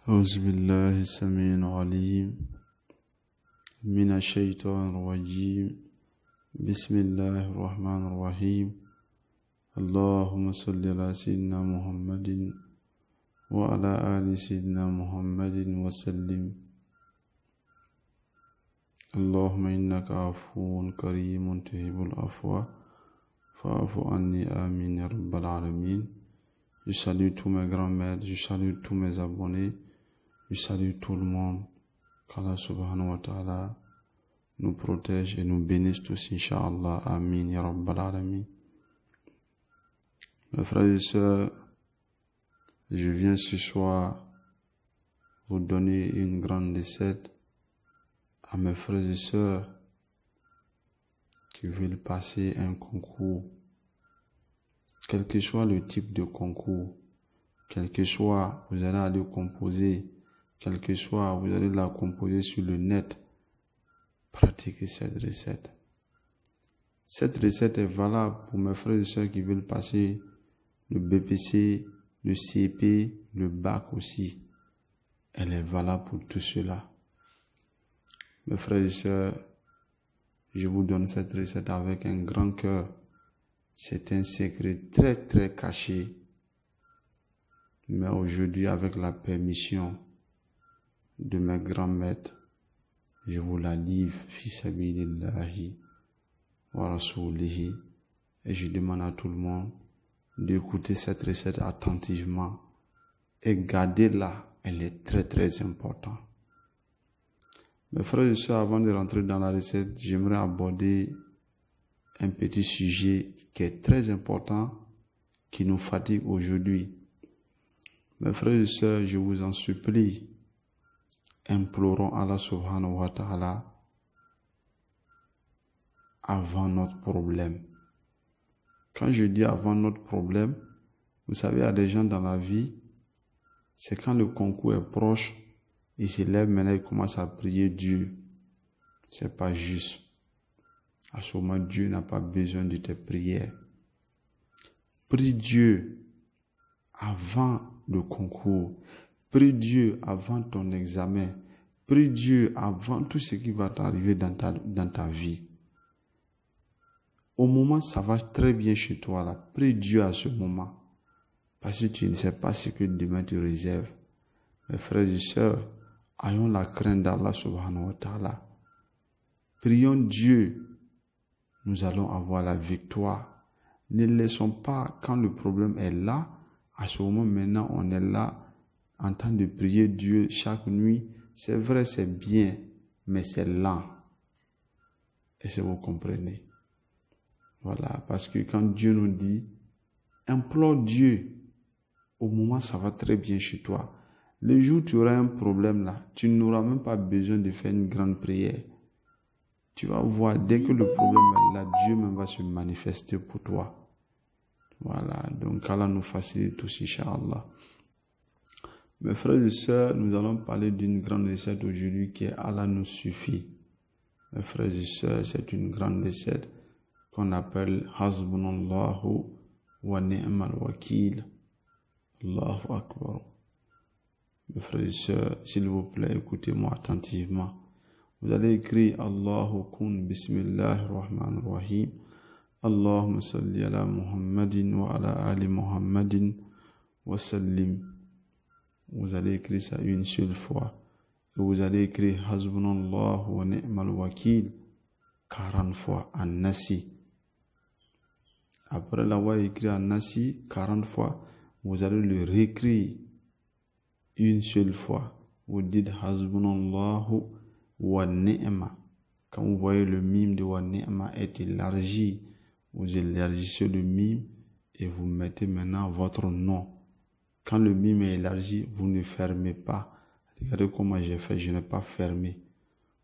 أعوذ بالله السميع العليم من الشيطان الرجيم بسم الله الرحمن الرحيم اللهم صل على سيدنا محمد وعلى آل سيدنا محمد وسلم اللهم إنك عفو كريم تحب العفو فاعف عني آمين يا رب العالمين. Je salue tous mes grands-mères, je salue tous mes abonnés, je salue tout le monde. Qu'Allah subhanahu wa ta'ala nous protège et nous bénisse tous, Inch'Allah. Amin, ya Rabbal Alamin. Mes frères et sœurs, je viens ce soir vous donner une grande recette à mes frères et sœurs qui veulent passer un concours. Quel que soit le type de concours, quel que soit, vous allez aller composer, quel que soit, vous allez la composer sur le net, pratiquez cette recette. Cette recette est valable pour mes frères et sœurs qui veulent passer le BPC, le CP, le bac aussi. Elle est valable pour tout cela. Mes frères et sœurs, je vous donne cette recette avec un grand cœur. C'est un secret très très caché. Mais aujourd'hui, avec la permission de mes grands maîtres, je vous la livre, fi sabilillahi wa rasulihi. Et je demande à tout le monde d'écouter cette recette attentivement et gardez-la, elle est très très importante. Mes frères et sœurs, avant de rentrer dans la recette, j'aimerais aborder un petit sujet qui est très important, qui nous fatigue aujourd'hui. Mes frères et sœurs, je vous en supplie, implorons Allah subhanahu wa ta'ala avant notre problème. Quand je dis avant notre problème, vous savez, il y a des gens dans la vie, c'est quand le concours est proche, ils se lèvent maintenant, ils commencent à prier Dieu. C'est pas juste. À ce moment, Dieu n'a pas besoin de tes prières. Prie Dieu avant le concours. Prie Dieu avant ton examen. Prie Dieu avant tout ce qui va t'arriver dans ta vie. Au moment, ça va très bien chez toi là. Prie Dieu à ce moment. Parce que tu ne sais pas ce que demain te réserve. Mes frères et sœurs, ayons la crainte d'Allah subhanahu wa ta'ala. Prions Dieu. Nous allons avoir la victoire. Ne laissons pas, quand le problème est là, à ce moment maintenant, on est là, en train de prier Dieu chaque nuit. C'est vrai, c'est bien, mais c'est lent. Est-ce que vous comprenez? Voilà, parce que quand Dieu nous dit, implore Dieu, au moment ça va très bien chez toi. Le jour où tu auras un problème là, tu n'auras même pas besoin de faire une grande prière. Tu vas voir, dès que le problème est là, Dieu même va se manifester pour toi. Voilà, donc Allah nous facilite tous, Inch'Allah. Mes frères et sœurs, nous allons parler d'une grande recette aujourd'hui qui est Allah nous suffit. Mes frères et sœurs, c'est une grande recette qu'on appelle Hasbunallahu wa ni'mal wakil. Allahu Akbar. Mes frères et sœurs, s'il vous plaît, écoutez-moi attentivement. Vous allez écrire Allahu kun bismillahir rahmanir rahim. Allahumma salli ala Muhammadin wa ala ali Muhammadin wa sallim. Vous allez écrire ça une seule fois. Et vous allez écrire Hasbunallahu wa ni'mal wakil 40 fois en nasi. Après l'avoir écrit en nasi 40 fois, vous allez le réécrire une seule fois. Vous dites Hasbunallahu wa ni'ma. Quand vous voyez le mime de wa ni'ma est élargi, vous élargissez le mime et vous mettez maintenant votre nom. Quand le mime est élargi, vous ne fermez pas. Regardez comment j'ai fait, je n'ai pas fermé.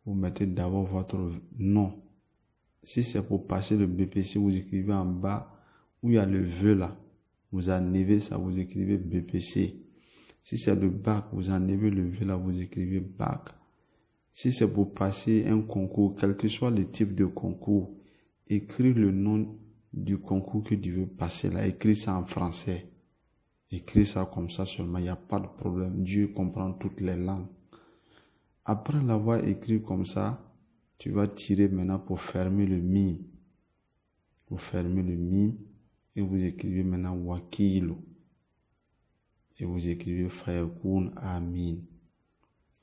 Vous mettez d'abord votre nom. Si c'est pour passer le BPC, vous écrivez en bas où il y a le vœu là. Vous enlevez ça, vous écrivez BPC. Si c'est le bac, vous enlevez le vœu là, vous écrivez bac. Si c'est pour passer un concours, quel que soit le type de concours, écris le nom du concours que tu veux passer là. Écris ça en français. Écris ça comme ça seulement, il n'y a pas de problème. Dieu comprend toutes les langues. Après l'avoir écrit comme ça, tu vas tirer maintenant pour fermer le mime. Vous fermez le mime et vous écrivez maintenant Wakilu. Et vous écrivez Fayakoun Amin.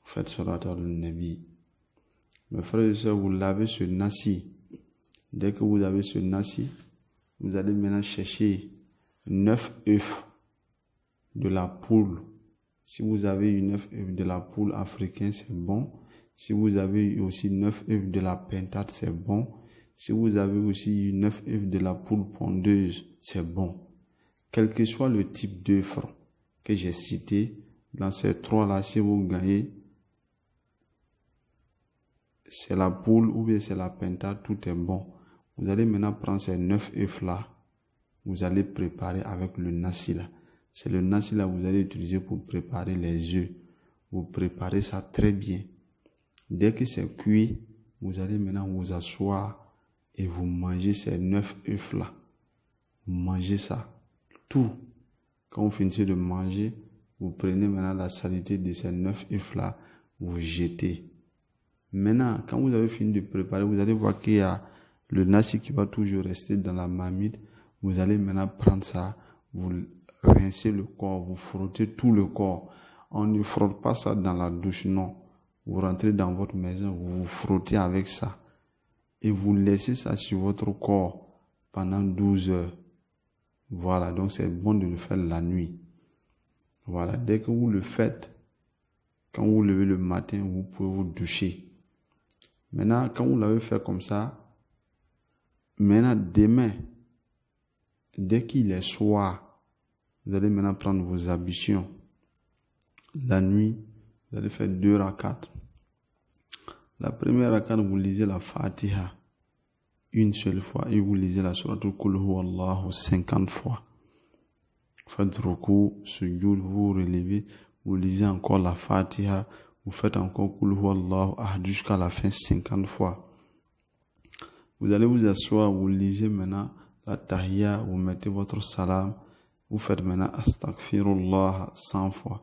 Faites salat al-Nabi. Mes frères et sœurs, vous lavez ce nasi. Dès que vous avez ce nasi, vous allez maintenant chercher 9 œufs de la poule. Si vous avez eu 9 œufs de la poule africaine, c'est bon. Si vous avez eu aussi 9 œufs de la pintade, c'est bon. Si vous avez aussi eu 9 œufs de la poule pondeuse, c'est bon. Quel que soit le type d'œuf que j'ai cité, dans ces 3-là, si vous gagnez, c'est la poule ou bien c'est la pintade, tout est bon. Vous allez maintenant prendre ces 9 œufs-là, vous allez préparer avec le nasi là. C'est le nasi là que vous allez utiliser pour préparer les œufs. Vous préparez ça très bien. Dès que c'est cuit, vous allez maintenant vous asseoir et vous mangez ces 9 œufs là. Vous mangez ça, tout. Quand vous finissez de manger, vous prenez maintenant la saleté de ces 9 œufs là, vous jetez. Maintenant, quand vous avez fini de préparer, vous allez voir qu'il y a le nasi qui va toujours rester dans la marmite. Vous allez maintenant prendre ça, vous rincez le corps, vous frottez tout le corps. On ne frotte pas ça dans la douche, non. Vous rentrez dans votre maison, vous vous frottez avec ça. Et vous laissez ça sur votre corps pendant 12 heures. Voilà, donc c'est bon de le faire la nuit. Voilà, dès que vous le faites, quand vous vous levez le matin, vous pouvez vous doucher. Maintenant, quand vous l'avez fait comme ça, maintenant demain, dès qu'il est soir, vous allez maintenant prendre vos ablutions. La nuit, vous allez faire 2 rakats. La première rakat, vous lisez la Fatiha une seule fois et vous lisez la Suratul Qul Huwallahu 50 fois. Faites ruku, sujoud, vous relevez, vous lisez encore la Fatiha, vous faites encore Qul Huwallahu Ahad jusqu'à la fin 50 fois. Vous allez vous asseoir, vous lisez maintenant la Tahiyya, vous mettez votre salam, vous faites maintenant Astaghfirullah 100 fois.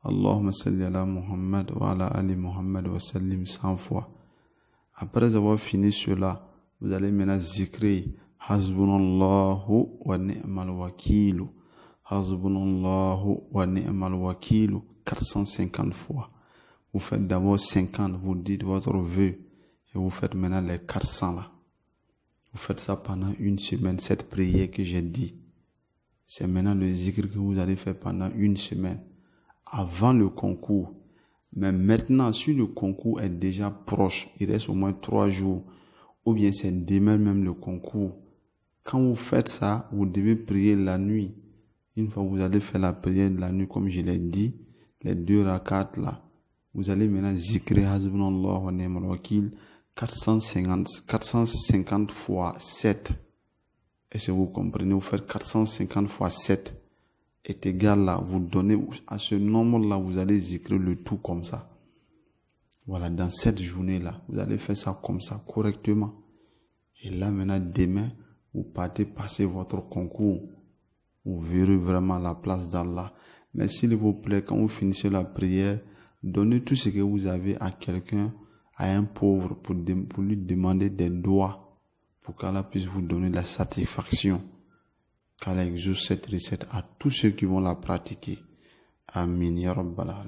Allahumma salli ala Muhammad wa ala ali Muhammad wa sallim 100 fois. Après avoir fini cela, vous allez maintenant zikrer Hasbunallahu wa ni'mal wakilu. Hasbunallahu wa ni'mal wakilu 450 fois. Vous faites d'abord 50, vous dites votre vœu et vous faites maintenant les 400 là. Vous faites ça pendant une semaine, cette prière que j'ai dit. C'est maintenant le zikr que vous allez faire pendant une semaine. Avant le concours. Mais maintenant, si le concours est déjà proche, il reste au moins 3 jours, ou bien c'est demain même le concours. Quand vous faites ça, vous devez prier la nuit. Une fois que vous allez faire la prière de la nuit, comme je l'ai dit, les 2 rakats là, vous allez maintenant zikrer Hasbunallahu wa ni'mal wakil 450 fois 7. Et si vous comprenez, vous faites 450 fois 7. Est égal là, vous donnez à ce nombre-là, vous allez zikrer le tout comme ça. Voilà, dans cette journée-là, vous allez faire ça comme ça, correctement. Et là, maintenant, demain, vous partez passer votre concours. Vous verrez vraiment la place d'Allah. Mais s'il vous plaît, quand vous finissez la prière, donnez tout ce que vous avez à quelqu'un, à un pauvre, pour lui demander des doigts, pour qu'Allah puisse vous donner la satisfaction. Qu'Allah exauce cette recette à tous ceux qui vont la pratiquer. Amin ya Rabbal Alamin.